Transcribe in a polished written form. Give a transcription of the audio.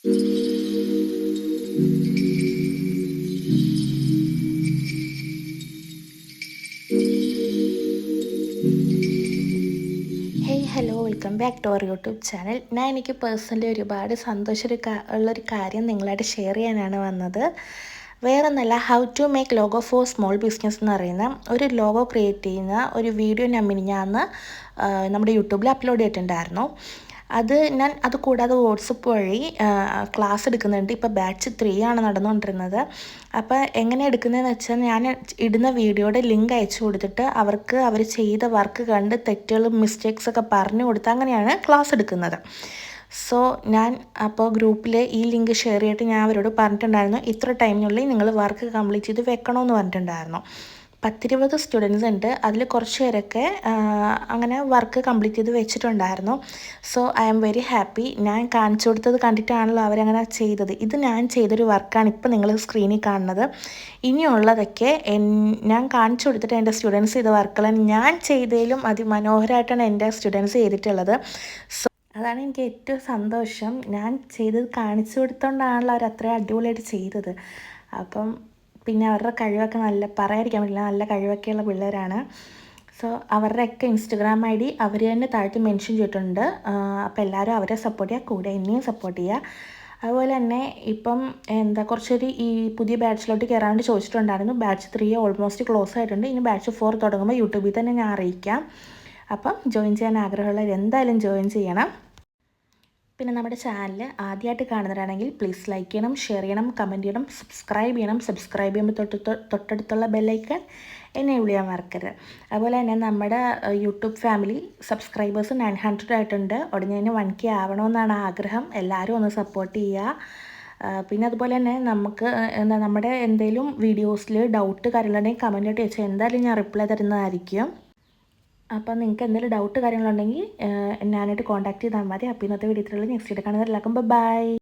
Hello welcome back to our YouTube channel. എനിക്ക് personally ഒരുപാട് ഉള്ളൊരു കാര്യം നിങ്ങളായിട്ട് ഷെയർ ചെയ്യാനാണ് വന്നത്. വേറൊന്നല്ല, how to make logo for small business എന്ന് പറയുന്ന ഒരു ലോഗോ ക്രിയേറ്റ് ചെയ്യുന്ന ഒരു വീഡിയോ ഞാൻ മിനിഞ്ഞാന്ന് നമ്മുടെ യൂട്യൂബിൽ അപ്ലോഡ് ചെയ്തിട്ടുണ്ടായിരുന്നു. അത് കൂടാതെ വാട്സപ്പ് വഴി ക്ലാസ് എടുക്കുന്നുണ്ട്. ഇപ്പോൾ ബാച്ച് 3 ആണ് നടന്നുകൊണ്ടിരുന്നത്. അപ്പോൾ എങ്ങനെ എടുക്കുന്നതെന്ന് വെച്ചാൽ, ഞാൻ ഇടുന്ന വീഡിയോയുടെ ലിങ്ക് അയച്ചു കൊടുത്തിട്ട് അവർക്ക് അവർ ചെയ്ത വർക്ക് കണ്ട് തെറ്റുകളും മിസ്റ്റേക്സൊക്കെ പറഞ്ഞു കൊടുത്ത് അങ്ങനെയാണ് ക്ലാസ് എടുക്കുന്നത്. സോ ഞാൻ അപ്പോൾ ഗ്രൂപ്പിൽ ഈ ലിങ്ക് ഷെയർ ചെയ്തിട്ട് ഞാൻ അവരോട് പറഞ്ഞിട്ടുണ്ടായിരുന്നു, ഇത്ര ടൈമിനുള്ളിൽ നിങ്ങൾ വർക്ക് കംപ്ലീറ്റ് ചെയ്ത് വെക്കണമെന്ന് പറഞ്ഞിട്ടുണ്ടായിരുന്നു. 10-20 സ്റ്റുഡൻസ് ഉണ്ട്. അതിൽ കുറച്ച് പേരൊക്കെ അങ്ങനെ വർക്ക് കംപ്ലീറ്റ് ചെയ്ത് വെച്ചിട്ടുണ്ടായിരുന്നു. So I am very happy. ഞാൻ കാണിച്ചു കൊടുത്തത് കണ്ടിട്ടാണല്ലോ അവരങ്ങനെ ചെയ്തത്. ഇത് ഞാൻ ചെയ്തൊരു വർക്കാണ് ഇപ്പോൾ നിങ്ങൾ സ്ക്രീനിൽ കാണുന്നത്. ഇനിയുള്ളതൊക്കെ ഞാൻ കാണിച്ചു കൊടുത്തിട്ട് എൻ്റെ സ്റ്റുഡൻസ് ചെയ്ത വർക്കുകളാണ്. ഞാൻ ചെയ്തതിലും അതിമനോഹരമായിട്ടാണ് എൻ്റെ സ്റ്റുഡൻസ് ചെയ്തിട്ടുള്ളത്. സോ അതാണ് എനിക്ക് ഏറ്റവും സന്തോഷം. ഞാൻ ചെയ്തത് കാണിച്ചു കൊടുത്തോണ്ടാണല്ലോ അവർ അത്രയും അടിപൊളിയായിട്ട് ചെയ്തത്. അപ്പം പിന്നെ അവരുടെ കഴിവൊക്കെ പറയാതിരിക്കാൻ പറ്റില്ല, നല്ല കഴിവൊക്കെയുള്ള പിള്ളേരാണ്. സോ അവരുടെയൊക്കെ ഇൻസ്റ്റഗ്രാം ID അവർ തന്നെ താഴത്ത് മെൻഷൻ ചെയ്തിട്ടുണ്ട്. അപ്പോൾ എല്ലാവരും അവരെ സപ്പോർട്ട് ചെയ്യുക, കൂടെ എന്നെയും സപ്പോർട്ട് ചെയ്യുക. അതുപോലെ തന്നെ ഇപ്പം കുറച്ചൊരു ഈ പുതിയ ബാച്ചിലോട്ട് കയറാൻ വേണ്ടി ചോദിച്ചിട്ടുണ്ടായിരുന്നു. ബാച്ച് 3 ഓൾമോസ്റ്റ് ക്ലോസ് ആയിട്ടുണ്ട്. ഇനി ബാച്ച് 4 തുടങ്ങുമ്പോൾ യൂട്യൂബിൽ തന്നെ ഞാൻ അറിയിക്കാം. അപ്പം ജോയിൻ ചെയ്യാൻ ആഗ്രഹമുള്ളവർ എന്തായാലും ജോയിൻ ചെയ്യണം. പിന്നെ നമ്മുടെ ചാനൽ ആദ്യമായിട്ട് കാണുന്നവരാണെങ്കിൽ പ്ലീസ് ലൈക്ക് ചെയ്യണം, ഷെയർ ചെയ്യണം, കമൻറ്റ് ചെയ്യണം, സബ്സ്ക്രൈബ് ചെയ്യണം. സബ്സ്ക്രൈബ് ചെയ്യുമ്പോൾ തൊട്ടടുത്തുള്ള ബെല്ലൈക്കൺ എനേബിൾ ചെയ്യാൻ മറക്കരുത്. അതുപോലെ തന്നെ നമ്മുടെ യൂട്യൂബ് ഫാമിലി സബ്സ്ക്രൈബേഴ്സ് 900 ആയിട്ടുണ്ട്. ഉടനെ തന്നെ 1K ആവണമെന്നാണ് ആഗ്രഹം. എല്ലാവരും ഒന്ന് സപ്പോർട്ട് ചെയ്യുക. പിന്നെ അതുപോലെ തന്നെ നമുക്ക് നമ്മുടെ എന്തെങ്കിലും വീഡിയോസിൽ ഡൗട്ട് കാര്യങ്ങളുണ്ടെങ്കിൽ കമൻറ്റ് ആയിട്ട് വെച്ചാൽ എന്തായാലും ഞാൻ റിപ്ലൈ തരുന്നതായിരിക്കും. അപ്പോൾ നിങ്ങൾക്ക് എന്തെങ്കിലും ഡൗട്ട് കാര്യങ്ങളുണ്ടെങ്കിൽ ഞാനായിട്ട് കോൺടാക്ട് ചെയ്താൽ മതി. അപ്പോൾ ഇന്നത്തെ വീഡിയോത്തിലുള്ള നെക്സ്റ്റ് വീഡിയോ കാണുന്നവരെല്ലാവർക്കും ബൈ.